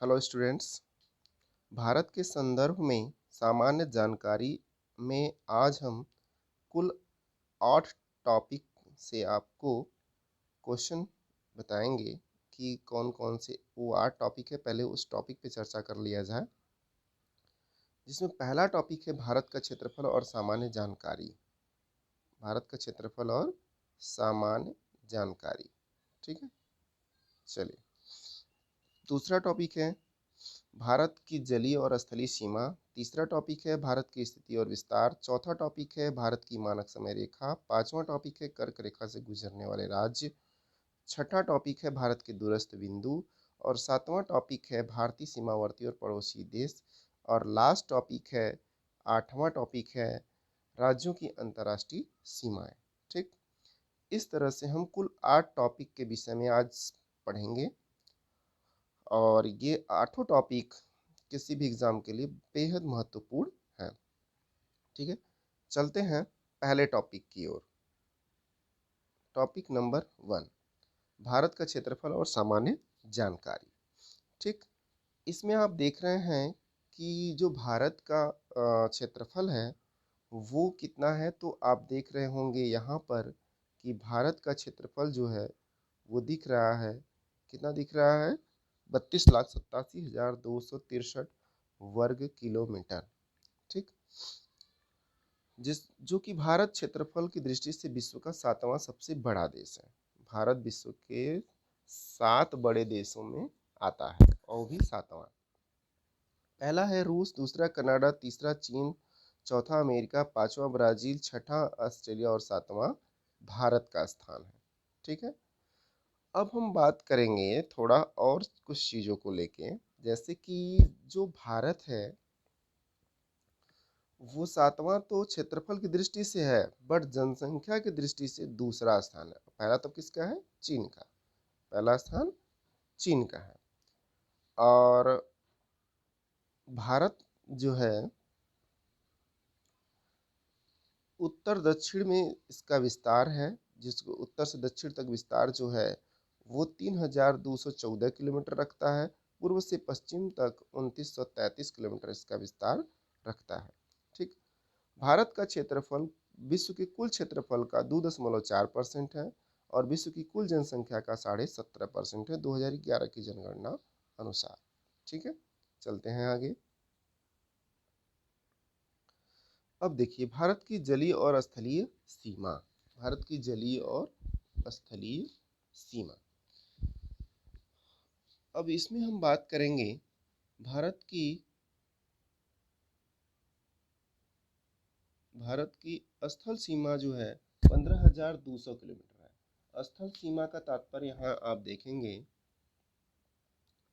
Hello students. Bharat के संदर्भ में सामान्य जानकारी में आज हम कुल 8 टॉपिक से आपको क्वेश्चन बताएंगे कि कौन-कौन से वो 8 टॉपिक है। पहले उस टॉपिक पे चर्चा कर लिया जाए, जिसमें पहला टॉपिक है भारत का क्षेत्रफल और सामान्य जानकारी। भारत का क्षेत्रफल और सामान्य जानकारी, ठीक है। चलिए, दूसरा टॉपिक है भारत की जलीय और स्थलीय सीमा। तीसरा टॉपिक है भारत की स्थिति और विस्तार। चौथा टॉपिक है भारत की मानक समय रेखा। पांचवा टॉपिक है कर्क रेखा से गुजरने वाले राज्य। छठा टॉपिक है भारत के दूरस्थ बिंदु। और सातवां टॉपिक है भारतीय सीमावर्ती और पड़ोसी देश। और लास्ट टॉपिक है, आठवां टॉपिक है राज्यों की अंतर्राष्ट्रीय सीमाएं। ठीक, इस तरह से हम कुल 8 टॉपिक के विषय में आज पढ़ेंगे और ये आठों टॉपिक किसी भी एग्ज़ाम के लिए बेहद महत्वपूर्ण है। ठीक है, चलते हैं पहले टॉपिक की ओर। टॉपिक नंबर 1, भारत का क्षेत्रफल और सामान्य जानकारी। ठीक, इसमें आप देख रहे हैं कि जो भारत का क्षेत्रफल है वो कितना है, तो आप देख रहे होंगे यहाँ पर कि भारत का क्षेत्रफल जो है वो दिख रहा है, कितना दिख रहा है, 32,87,263 वर्ग किलोमीटर। ठीक, जो कि भारत क्षेत्रफल की दृष्टि से विश्व का 7वां सबसे बड़ा देश है। भारत विश्व के 7 बड़े देशों में आता है और भी 7वां। पहला है रूस, दूसरा कनाडा, तीसरा चीन, चौथा अमेरिका, पांचवा ब्राजील, छठा ऑस्ट्रेलिया और 7वां भारत का स्थान है। ठीक है, अब हम बात करेंगे थोड़ा और कुछ चीज़ों को लेके, जैसे कि जो भारत है वो 7वां तो क्षेत्रफल की दृष्टि से है, बट जनसंख्या की दृष्टि से दूसरा स्थान है। पहला तो किसका है? चीन का। पहला स्थान चीन का है। और भारत जो है उत्तर दक्षिण में इसका विस्तार है, जिसको उत्तर से दक्षिण तक विस्तार जो है वो 3,214 किलोमीटर रखता है। पूर्व से पश्चिम तक 2,933 किलोमीटर इसका विस्तार रखता है। ठीक, भारत का क्षेत्रफल विश्व के कुल क्षेत्रफल का 2.4% है और विश्व की कुल जनसंख्या का 17.5% है 2011 की जनगणना अनुसार। ठीक है, चलते हैं आगे। अब देखिए भारत की जलीय और स्थलीय सीमा। भारत की जलीय और स्थलीय सीमा, अब इसमें हम बात करेंगे भारत की स्थल सीमा जो है 15,200 किलोमीटर है। स्थल सीमा का तात्पर्य यहाँ आप देखेंगे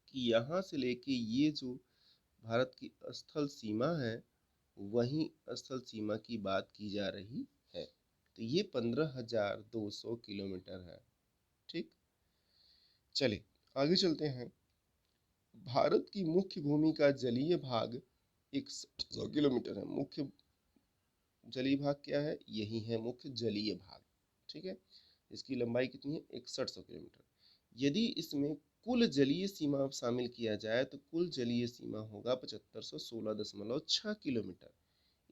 कि यहाँ से लेके ये जो भारत की स्थल सीमा है वही स्थल सीमा की बात की जा रही है। तो ये 15,200 किलोमीटर है। ठीक, चलिए आगे चलते हैं। भारत की मुख्य भूमि का जलीय भाग 100 किलोमीटर है। मुख्य जलीय भाग क्या है? यही है मुख्य जलीय भाग। ठीक है, इसकी लंबाई कितनी है? 6100 किलोमीटर। यदि इसमें कुल जलीय सीमा शामिल किया जाए तो कुल जलीय सीमा होगा 7516.6 किलोमीटर।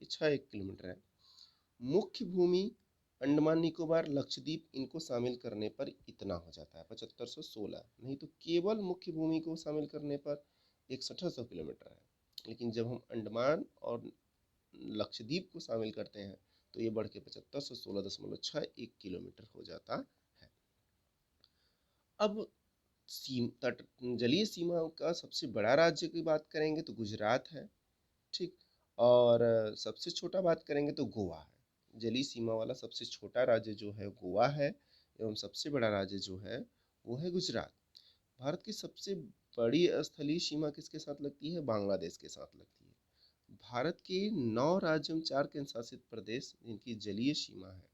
ये 1 किलोमीटर है। मुख्य भूमि अंडमान निकोबार लक्षद्वीप इनको शामिल करने पर इतना हो जाता है 7516, नहीं तो केवल मुख्य भूमि को शामिल करने पर 6100 किलोमीटर है। लेकिन जब हम अंडमान और लक्षद्वीप को शामिल करते हैं तो ये बढ़ के 7516.6 1 किलोमीटर हो जाता है। अब जलीय सीमा का सबसे बड़ा राज्य की बात करेंगे तो गुजरात है। ठीक, और सबसे छोटा बात करेंगे तो गोवा है। जलीय सीमा वाला सबसे छोटा राज्य जो है गोवा है एवं सबसे बड़ा राज्य जो है वो है गुजरात। भारत की सबसे बड़ी स्थलीय सीमा किसके साथ लगती है? बांग्लादेश के साथ लगती है। भारत के 9 राज्यों में 4 केंद्र शासित प्रदेश जिनकी जलीय सीमा है,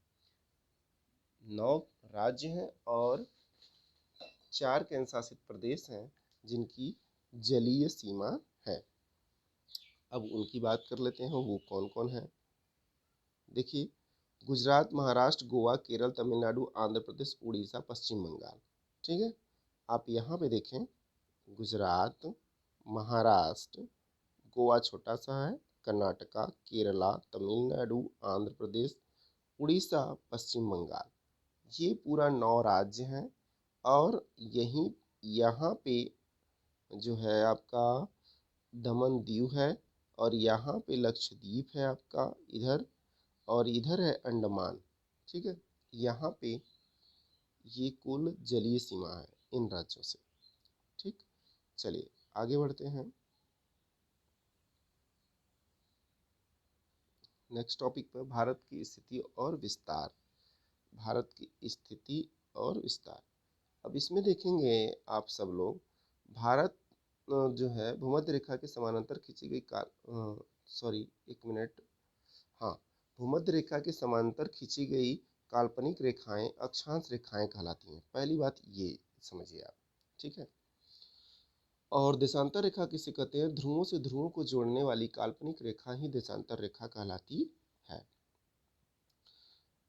9 राज्य हैं और 4 केंद्र शासित प्रदेश हैं जिनकी जलीय सीमा है। अब उनकी बात कर लेते हैं, वो कौन कौन है। देखिए, गुजरात, महाराष्ट्र, गोवा, केरल, तमिलनाडु, आंध्र प्रदेश, उड़ीसा, पश्चिम बंगाल। ठीक है, आप यहाँ पे देखें गुजरात, महाराष्ट्र, गोवा छोटा सा है, कर्नाटका, केरला, तमिलनाडु, आंध्र प्रदेश, उड़ीसा, पश्चिम बंगाल, ये पूरा 9 राज्य हैं। और यहीं यहाँ पे जो है आपका दमन दीव है, और यहाँ पे लक्षद्वीप है आपका इधर, और इधर है अंडमान। ठीक है, यहाँ पे ये कुल जलीय सीमा है इन राज्यों से। ठीक, चलिए आगे बढ़ते हैं नेक्स्ट टॉपिक पर, भारत की स्थिति और विस्तार। भारत की स्थिति और विस्तार। अब इसमें देखेंगे आप सब लोग, भारत जो है भूमध्य रेखा के समानांतर खींची गई सॉरी एक मिनट, हाँ, भूमध्य रेखा के समांतर खींची गई काल्पनिक रेखाएं अक्षांश रेखाएं कहलाती हैं। पहली बात ये समझिए आप। ठीक है, और देशांतर रेखा किसे कहते हैं? ध्रुवों से ध्रुवों को जोड़ने वाली काल्पनिक रेखा ही देशांतर रेखा कहलाती है।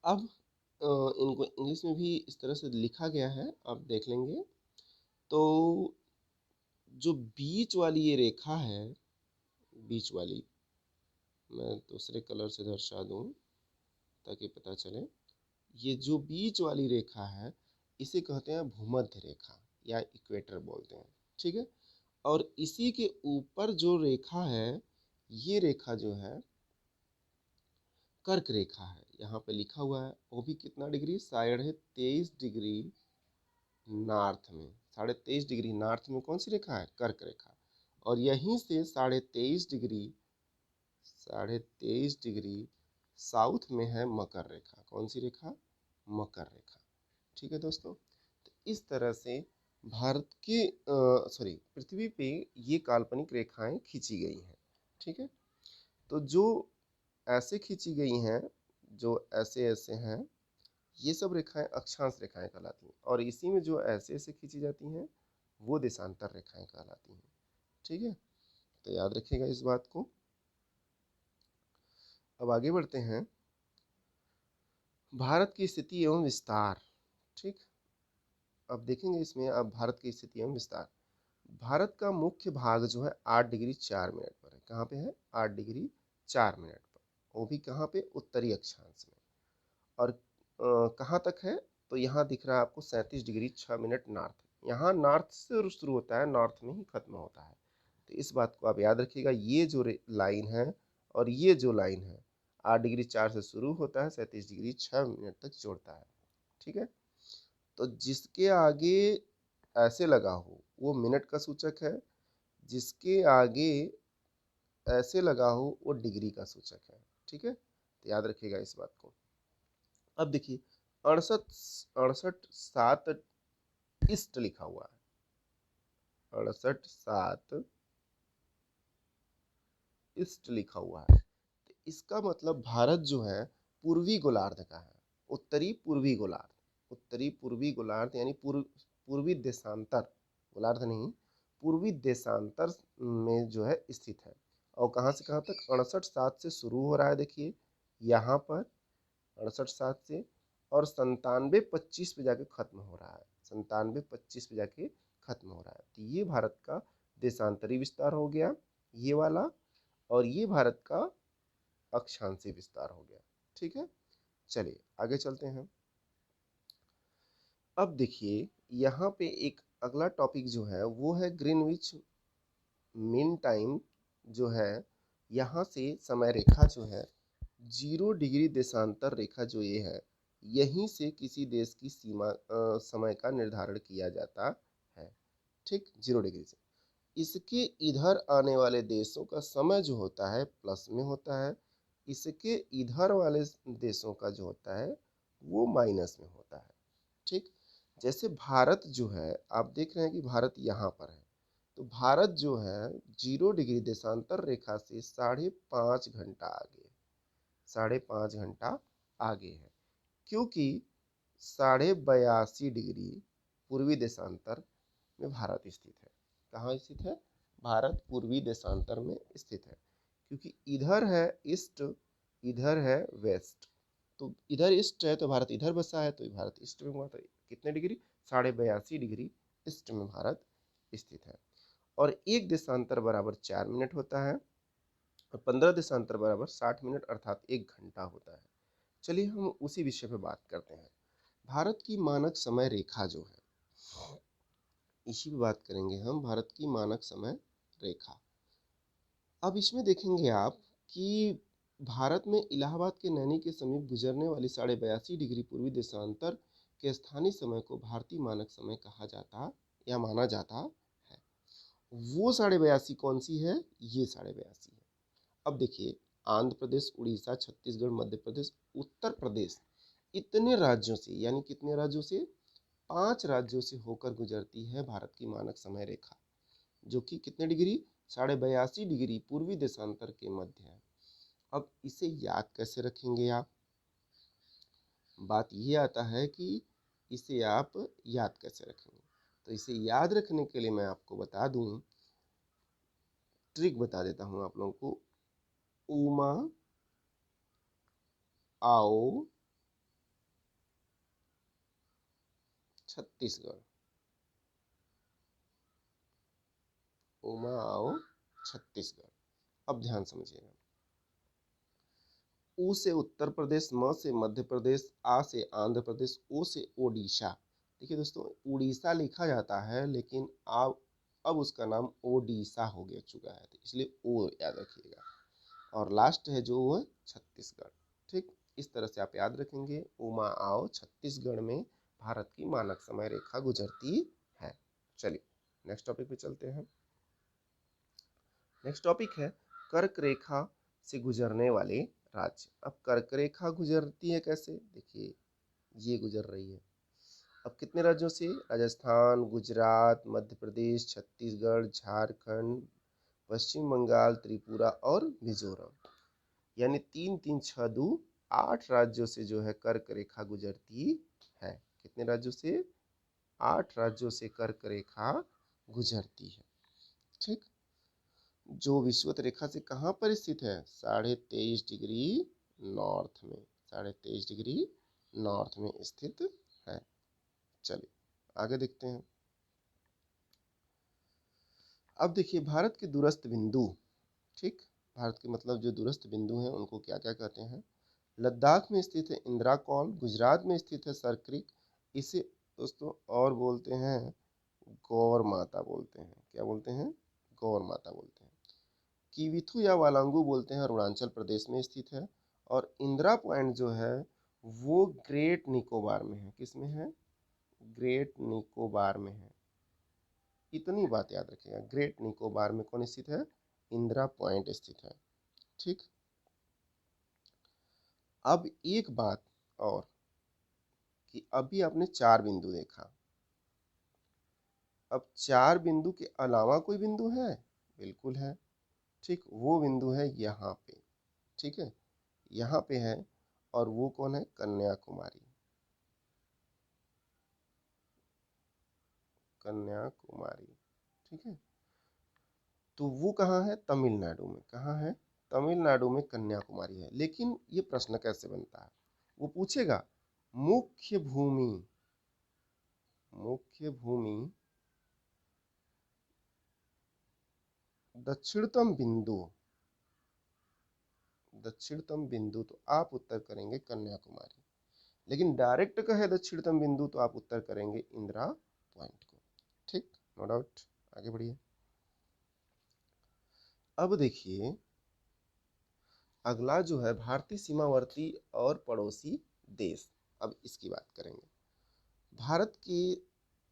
अब इनको इंग्लिश में भी इस तरह से लिखा गया है, आप देख लेंगे। तो जो बीच वाली ये रेखा है, बीच वाली, मैं दूसरे कलर से दर्शा दूं ताकि पता चले, ये जो बीच वाली रेखा है इसे कहते हैं भूमध्य रेखा या इक्वेटर बोलते हैं। ठीक है, और इसी के ऊपर जो रेखा है, ये रेखा जो है कर्क रेखा है। यहाँ पे लिखा हुआ है, वो भी कितना डिग्री, 23.5 डिग्री नॉर्थ में। 23.5 डिग्री नॉर्थ में कौन सी रेखा है? कर्क रेखा। और यहीं से 23.5 डिग्री साउथ में है मकर रेखा। कौन सी रेखा? मकर रेखा। ठीक है दोस्तों, तो इस तरह से भारत के पृथ्वी पे ये काल्पनिक रेखाएं खींची गई हैं। ठीक है, तो जो ऐसे खींची गई हैं, जो ऐसे ऐसे हैं, ये सब रेखाएं अक्षांश रेखाएं कहलाती हैं। और इसी में जो ऐसे ऐसे खींची जाती हैं वो देशांतर रेखाएं कहलाती हैं। ठीक है, तो याद रखिएगा इस बात को। अब आगे बढ़ते हैं, भारत की स्थिति एवं विस्तार। ठीक, अब देखेंगे इसमें अब भारत की स्थिति एवं विस्तार। भारत का मुख्य भाग जो है 8 डिग्री 4 मिनट पर है। कहाँ पे है? 8 डिग्री 4 मिनट पर, वो भी कहाँ पे? उत्तरी अक्षांश में। और कहाँ तक है? तो यहाँ दिख रहा है आपको 37 डिग्री 6 मिनट नॉर्थ। यहाँ नॉर्थ से शुरू होता है, नॉर्थ में ही खत्म होता है। तो इस बात को आप याद रखिएगा, ये जो लाइन है और ये जो लाइन है, 8 डिग्री 4 से शुरू होता है, 37 डिग्री 6 मिनट तक जोड़ता है। ठीक है, तो जिसके आगे ऐसे लगा हो वो मिनट का सूचक है, जिसके आगे ऐसे लगा हो वो डिग्री का सूचक है। ठीक है, तो याद रखिएगा इस बात को। अब देखिए 68 ईस्ट लिखा हुआ है, 68 ईस्ट लिखा हुआ है। तो इसका मतलब भारत जो है पूर्वी गोलार्ध का है, उत्तरी पूर्वी गोलार्ध। उत्तरी पूर्वी गोलार्ध यानी पूर्वी देशांतर, गोलार्ध नहीं, पूर्वी देशांतर में जो है स्थित है। और कहाँ से कहाँ तक? 68.7 से शुरू हो रहा है, देखिए यहाँ पर 68.7 से, और 97.25 पे जाके खत्म हो रहा है। 97.25 पे जाके खत्म हो रहा है। तो ये भारत का देशांतरी विस्तार हो गया, ये वाला, और ये भारत का अक्षांशी विस्तार हो गया। ठीक है, चलिए आगे चलते हैं। अब देखिए यहाँ पे एक अगला टॉपिक जो है वो है ग्रीनविच मीन टाइम जो है। यहाँ से समय रेखा जो है 0 डिग्री देशांतर रेखा जो ये है, यहीं से किसी देश की सीमा समय का निर्धारण किया जाता है। ठीक, 0 डिग्री से इसके इधर आने वाले देशों का समय जो होता है प्लस में होता है, इसके इधर वाले देशों का जो होता है वो माइनस में होता है। ठीक, जैसे भारत जो है, आप देख रहे हैं कि भारत यहाँ पर है, तो भारत जो है 0 डिग्री देशांतर रेखा से 5.5 घंटा आगे, 5.5 घंटा आगे है, क्योंकि 82.5 डिग्री पूर्वी देशांतर में भारत स्थित है। कहाँ स्थित है? भारत पूर्वी देशांतर में स्थित है, क्योंकि इधर है ईस्ट, इधर है वेस्ट। तो इधर ईस्ट है तो भारत इधर बसा है, तो भारत ईस्ट में हुआ। तो कितने डिग्री? 82.5 डिग्री ईस्ट में भारत स्थित है। और 1 देशांतर बराबर 4 मिनट होता है और 15 देशांतर बराबर 60 मिनट अर्थात 1 घंटा होता है। चलिए हम उसी विषय पे बात करते हैं। भारत की मानक समय रेखा जो है, इसी पे बात करेंगे हम, भारत की मानक समय रेखा। अब इसमें देखेंगे आप कि भारत में इलाहाबाद के नैनी के समीप गुजरने वाली 82.5 डिग्री पूर्वी देशांतर के स्थानीय समय को भारतीय मानक समय कहा जाता या माना जाता है। वो 82.5 कौन सी है? ये 82.5 है। अब देखिए, आंध्र प्रदेश, उड़ीसा, छत्तीसगढ़, मध्य प्रदेश, उत्तर प्रदेश, इतने राज्यों से, यानी कितने राज्यों से? 5 राज्यों से होकर गुजरती है भारत की मानक समय रेखा, जो कि कितने डिग्री? 82.5 डिग्री पूर्वी देशांतर के मध्य है। अब इसे याद कैसे रखेंगे आप? बात ये आता है कि इसे आप याद कैसे रखेंगे। तो इसे याद रखने के लिए मैं आपको बता दूं, ट्रिक बता देता हूं आप लोगों को। उमा आओ छत्तीसगढ़, उमा आओ छत्तीसगढ़। अब ध्यान समझिएगा। ऊ से उत्तर प्रदेश, म से मध्य प्रदेश, आ से आंध्र प्रदेश, ओ से ओडिशा। देखिए दोस्तों, उड़ीसा लिखा जाता है लेकिन अब उसका नाम ओडिशा हो गया चुका है, तो इसलिए ओ याद रखिएगा। और लास्ट है जो वो है छत्तीसगढ़। ठीक, इस तरह से आप याद रखेंगे। उमा आओ छत्तीसगढ़ में भारत की मानक समय रेखा गुजरती है। चलिए नेक्स्ट टॉपिक पे चलते हैं। नेक्स्ट टॉपिक है कर्क रेखा से गुजरने वाले राज्य। अब कर्क रेखा गुजरती है कैसे? देखिए, ये गुजर रही है। अब कितने राज्यों से? राजस्थान, गुजरात, मध्य प्रदेश, छत्तीसगढ़, झारखंड, पश्चिम बंगाल, त्रिपुरा और मिजोरम। यानी 3 3 6 2 8 राज्यों से जो है कर्क रेखा गुजरती है। कितने राज्यों से? 8 राज्यों से कर्क रेखा गुजरती है। ठीक, जो विषुवत रेखा से कहाँ पर स्थित है? 23.5 डिग्री नॉर्थ में, 23.5 डिग्री नॉर्थ में स्थित है। चलिए आगे देखते हैं। अब देखिए, भारत के दूरस्थ बिंदु। ठीक, भारत के मतलब जो दूरस्थ बिंदु हैं उनको क्या क्या कहते हैं? लद्दाख में स्थित है इंदिरा कॉल, गुजरात में स्थित है सरक्रिक, इसे दोस्तों और बोलते हैं गौर माता बोलते हैं। क्या बोलते हैं? गौर माता बोलते हैं। किविथु या वालांगू बोलते हैं, अरुणाचल प्रदेश में स्थित है। और इंदिरा पॉइंट जो है वो ग्रेट निकोबार में है। किस में है? ग्रेट निकोबार में है। इतनी बात याद रखिएगा, ग्रेट निकोबार में कौन स्थित है? इंदिरा पॉइंट स्थित है। ठीक, अब एक बात और कि अभी आपने 4 बिंदु देखा, अब 4 बिंदु के अलावा कोई बिंदु है? बिल्कुल है। ठीक, वो बिंदु है यहाँ पे। ठीक है, यहाँ पे है। और वो कौन है? कन्याकुमारी। कन्याकुमारी, ठीक है। तो वो कहाँ है? तमिलनाडु में। कहाँ है? तमिलनाडु में कन्याकुमारी है। लेकिन ये प्रश्न कैसे बनता है? वो पूछेगा मुख्य भूमि, मुख्य भूमि दक्षिणतम बिंदु, दक्षिणतम बिंदु, तो आप उत्तर करेंगे कन्याकुमारी। लेकिन डायरेक्ट कहे दक्षिणतम बिंदु तो आप उत्तर करेंगे इंदिरा पॉइंट को। ठीक, नो डाउट। आगे बढ़िए। अब देखिए, अगला जो है भारतीय सीमावर्ती और पड़ोसी देश। अब इसकी बात करेंगे। भारत के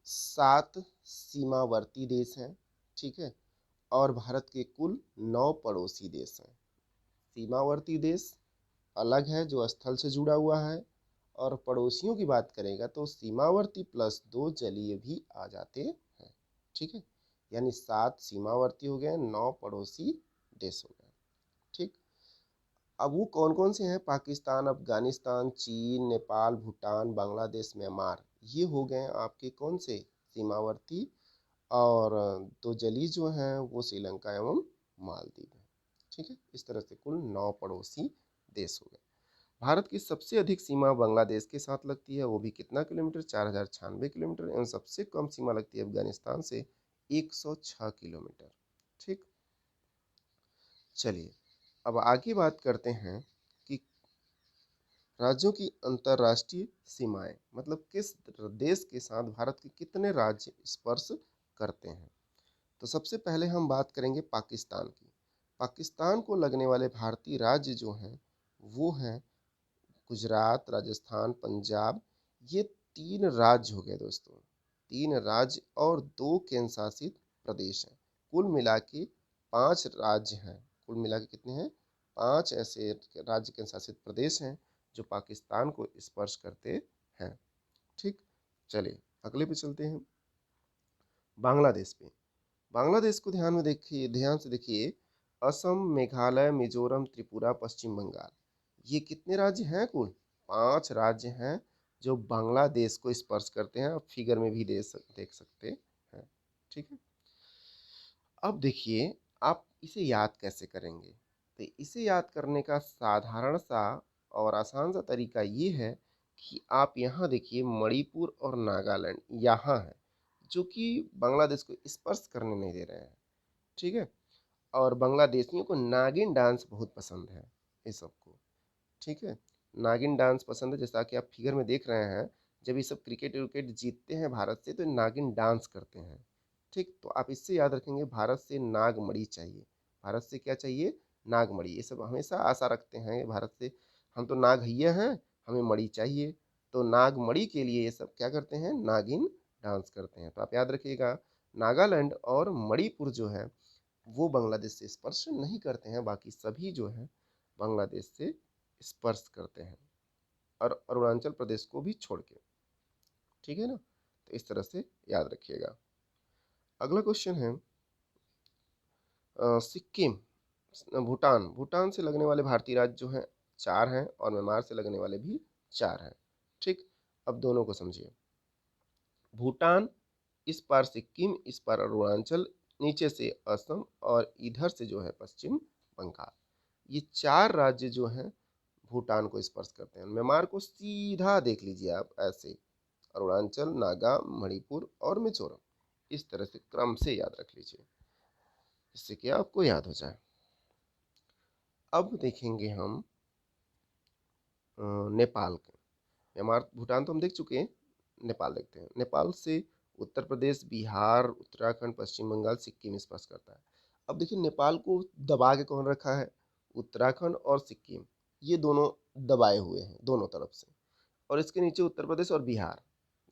7 सीमावर्ती देश हैं। ठीक है, और भारत के कुल 9 पड़ोसी देश हैं। सीमावर्ती देश अलग है जो स्थल से जुड़ा हुआ है, और पड़ोसियों की बात करेगा तो सीमावर्ती प्लस 2 जलीय भी आ जाते हैं। ठीक है, यानी 7 सीमावर्ती हो गए, 9 पड़ोसी देश हो गए। ठीक, अब वो कौन कौन से हैं? पाकिस्तान, अफगानिस्तान, चीन, नेपाल, भूटान, बांग्लादेश, म्यांमार। ये हो गए आपके कौन से? सीमावर्ती। और 2 जलीय जो हैं वो श्रीलंका एवं मालदीव है। ठीक है, इस तरह से कुल 9 पड़ोसी देश हो गए। भारत की सबसे अधिक सीमा बांग्लादेश के साथ लगती है, वो भी कितना किलोमीटर? 4096 किलोमीटर। एवं सबसे कम सीमा लगती है अफगानिस्तान से, 106 किलोमीटर। ठीक, चलिए अब आगे बात करते हैं कि राज्यों की अंतर्राष्ट्रीय सीमाएं, मतलब किस देश के साथ भारत के कितने राज्य स्पर्श करते हैं। तो सबसे पहले हम बात करेंगे पाकिस्तान की। पाकिस्तान को लगने वाले भारतीय राज्य जो हैं वो हैं गुजरात, राजस्थान, पंजाब। ये 3 राज्य हो गए दोस्तों, 3 राज्य और 2 केंद्र शासित प्रदेश हैं। कुल मिला के 5 राज्य हैं। कुल मिला के कितने हैं? 5 ऐसे राज्य केंद्र शासित प्रदेश हैं जो पाकिस्तान को स्पर्श करते हैं। ठीक, चलिए अगले पे चलते हैं, बांग्लादेश पे। बांग्लादेश को ध्यान से देखिए, असम, मेघालय, मिजोरम, त्रिपुरा, पश्चिम बंगाल, ये कितने राज्य हैं? कुल 5 राज्य हैं जो बांग्लादेश को स्पर्श करते हैं। आप फिगर में भी देख सकते हैं। ठीक है, अब देखिए आप इसे याद कैसे करेंगे। तो इसे याद करने का साधारण सा और आसान सा तरीका ये है कि आप यहाँ देखिए मणिपुर और नागालैंड यहाँ है, जो कि बांग्लादेश को स्पर्श करने नहीं दे रहे हैं। ठीक है, और बांग्लादेशियों को नागिन डांस बहुत पसंद है ये सबको। ठीक है, नागिन डांस पसंद है, जैसा कि आप फिगर में देख रहे हैं। जब ये सब क्रिकेट विकेट जीतते हैं भारत से तो नागिन डांस करते हैं। ठीक, तो आप इससे याद रखेंगे भारत से नागमणि चाहिए। भारत से क्या चाहिए? नागमणि। ये सब हमेशा आशा रखते हैं भारत से, हम तो नागैया हैं, हमें मणि चाहिए। तो नागमणि के लिए ये सब क्या करते हैं? नागिन डांस करते हैं। तो आप याद रखिएगा, नागालैंड और मणिपुर जो है वो बांग्लादेश से स्पर्श नहीं करते हैं, बाकी सभी जो है बांग्लादेश से स्पर्श करते हैं, और अरुणाचल प्रदेश को भी छोड़ के। ठीक है ना, तो इस तरह से याद रखिएगा। अगला क्वेश्चन है सिक्किम, भूटान। भूटान से लगने वाले भारतीय राज्य जो हैं 4 हैं, और म्यांमार से लगने वाले भी 4 हैं। ठीक, अब दोनों को समझिए। भूटान, इस पार सिक्किम, इस पार अरुणाचल, नीचे से असम, और इधर से जो है पश्चिम बंगाल। ये 4 राज्य जो हैं भूटान को स्पर्श करते हैं। म्यांमार को सीधा देख लीजिए आप ऐसे, अरुणाचल, नागा, मणिपुर और मिजोरम, इस तरह से क्रम से याद रख लीजिए, जिससे कि आपको याद हो जाए। अब देखेंगे हम नेपाल के। म्यांमार, भूटान तो हम देख चुके हैं, नेपाल देखते हैं। नेपाल से उत्तर प्रदेश, बिहार, उत्तराखंड, पश्चिम बंगाल, सिक्किम स्पर्श करता है। अब देखिए नेपाल को दबा के कौन रखा है? उत्तराखंड और सिक्किम, ये दोनों दबाए हुए हैं दोनों तरफ से, और इसके नीचे उत्तर प्रदेश और बिहार।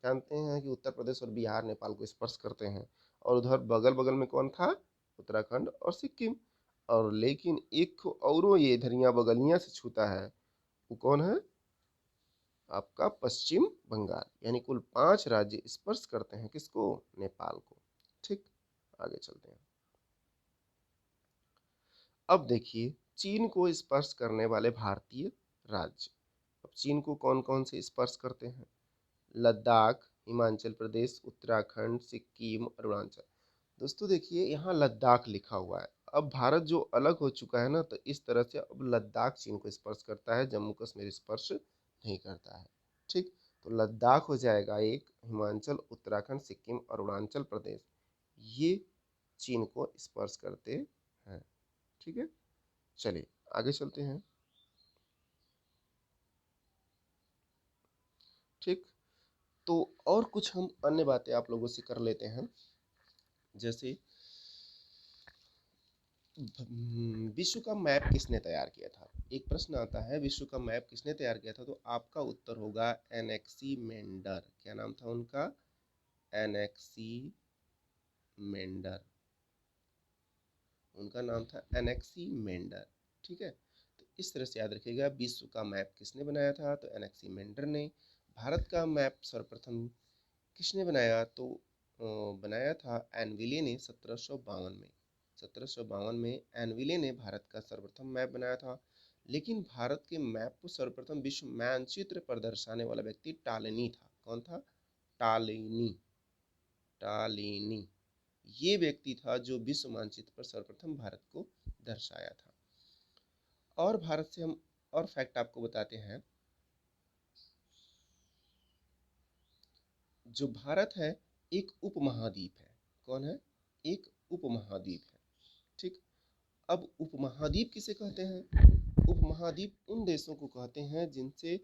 जानते हैं कि उत्तर प्रदेश और बिहार नेपाल को स्पर्श करते हैं, और उधर बगल बगल में कौन था? उत्तराखंड और सिक्किम। और लेकिन एक और ये इधर यहाँ बगलिया से छूता है, वो कौन है? आपका पश्चिम बंगाल। यानी कुल 5 राज्य स्पर्श करते हैं किसको? नेपाल को। ठीक, आगे चलते हैं। अब देखिए चीन को स्पर्श करने वाले भारतीय राज्य। अब चीन को कौन कौन से स्पर्श करते हैं? लद्दाख, हिमाचल प्रदेश, उत्तराखंड, सिक्किम, अरुणाचल। दोस्तों देखिए यहाँ लद्दाख लिखा हुआ है। अब भारत जो अलग हो चुका है ना, तो इस तरह से अब लद्दाख चीन को स्पर्श करता है, जम्मू कश्मीर स्पर्श नहीं करता है। ठीक, तो लद्दाख हो जाएगा एक, हिमाचल, उत्तराखंड, सिक्किम, अरुणाचल प्रदेश, ये चीन को स्पर्श करते हैं। ठीक है, चलिए आगे चलते हैं। ठीक, तो और कुछ हम अन्य बातें आप लोगों से कर लेते हैं, जैसे विश्व का मैप किसने तैयार किया था? एक प्रश्न आता है, विश्व का मैप किसने तैयार किया था? तो आपका उत्तर होगा एनेक्सीमेंडर। क्या नाम था उनका? एनेक्सीमेंडर, उनका नाम था एनेक्सीमेंडर। ठीक है, तो इस तरह से याद रखिएगा, विश्व का मैप किसने बनाया था? तो एनेक्सीमेंडर ने। भारत का मैप सर्वप्रथम किसने बनाया? तो बनाया था एनविले ने 1752 में। 1752 में एनविले ने भारत का सर्वप्रथम मैप बनाया था। लेकिन भारत के मैप को सर्वप्रथम विश्व मानचित्र पर दर्शाने वाला व्यक्ति टालेनी था। कौन था? टालेनी। टालेनी ये व्यक्ति था जो विश्व मानचित्र पर सर्वप्रथम भारत को दर्शाया था। और भारत से हम और फैक्ट आपको बताते हैं, जो भारत है एक उपमहाद्वीप है। कौन है? एक उपमहाद्वीप है। ठीक, अब उपमहाद्वीप किसे कहते हैं? उपमहाद्वीप उन देशों को कहते हैं जिनसे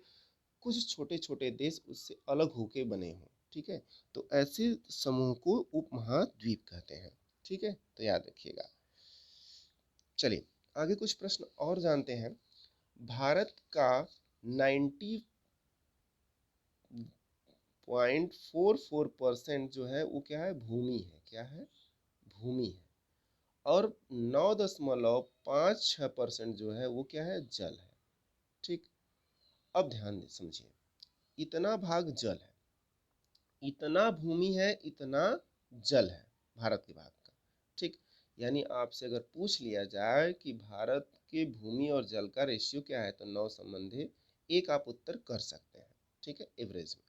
कुछ छोटे छोटे देश उससे अलग होके बने हों। ठीक है, तो ऐसे समूह को उपमहाद्वीप कहते हैं। ठीक है, तो याद रखिएगा। चलिए आगे कुछ प्रश्न और जानते हैं। भारत का 90.44% जो है वो क्या है? भूमि है। क्या है? भूमि है। और 9.56% जो है वो क्या है? जल है। ठीक, अब ध्यान दे समझिए, इतना भाग जल है, इतना भूमि है, इतना जल है भारत के भाग का। ठीक, यानी आपसे अगर पूछ लिया जाए कि भारत के भूमि और जल का रेशियो क्या है, तो 9 संबंधी 1 आप उत्तर कर सकते हैं। ठीक है, एवरेज में।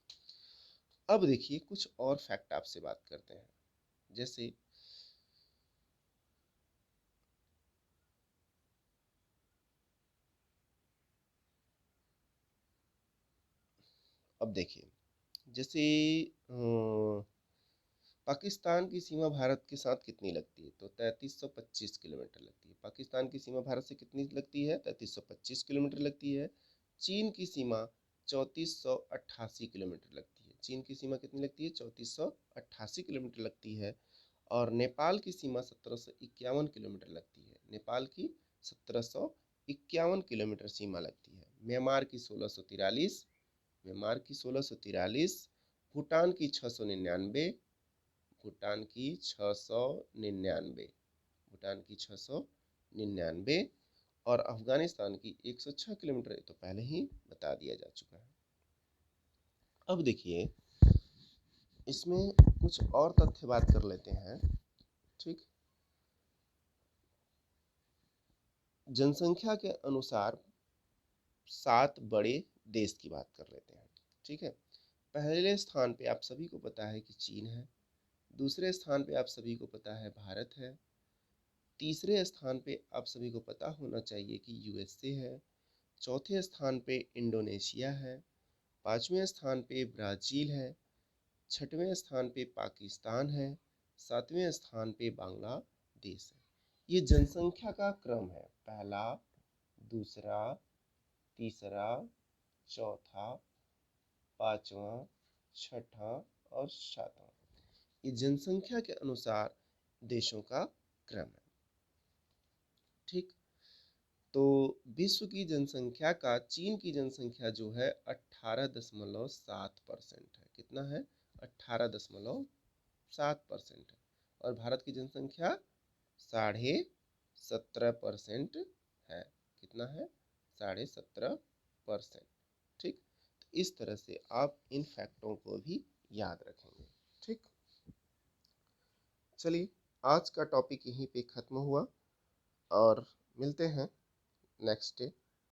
अब देखिए कुछ और फैक्ट आपसे बात करते हैं। जैसे अब देखिए, जैसे पाकिस्तान की सीमा भारत के साथ कितनी लगती है? तो 3325 किलोमीटर लगती है। पाकिस्तान की सीमा भारत से कितनी लगती है? 3325 किलोमीटर लगती है। चीन की सीमा 3488 किलोमीटर लगती है। चीन की सीमा कितनी लगती है? 3488 किलोमीटर लगती है। और नेपाल की सीमा 1751 किलोमीटर लगती है। नेपाल की 1751 किलोमीटर सीमा लगती है। म्यांमार की 1643, म्यांमार की 1643, भूटान की 699, भूटान की 699, भूटान की 699, और अफगानिस्तान की 106 किलोमीटर। ये तो पहले ही बता दिया जा चुका है। अब देखिए इसमें कुछ और तथ्य बात कर लेते हैं। ठीक, जनसंख्या के अनुसार 7 बड़े देश की बात कर लेते हैं। ठीक है, पहले स्थान पे आप सभी को पता है कि चीन है। दूसरे स्थान पे आप सभी को पता है भारत है। तीसरे स्थान पे आप सभी को पता होना चाहिए कि यूएसए है। चौथे स्थान पे इंडोनेशिया है। पांचवें स्थान पे ब्राज़ील है। छठवें स्थान पे पाकिस्तान है। सातवें स्थान पे बांग्लादेश है। ये जनसंख्या का क्रम है। पहला, दूसरा, तीसरा, चौथा, पांचवा, छठा और सातवां। ये जनसंख्या के अनुसार देशों का क्रम है। ठीक, तो विश्व की जनसंख्या का चीन की जनसंख्या जो है 18.7% है। कितना है? 18.7% है। और भारत की जनसंख्या 17.5% है। कितना है? 17.5%। ठीक, तो इस तरह से आप इन फैक्टों को भी याद रखेंगे। ठीक, चलिए आज का टॉपिक यहीं पे ख़त्म हुआ और मिलते हैं नेक्स्ट डे।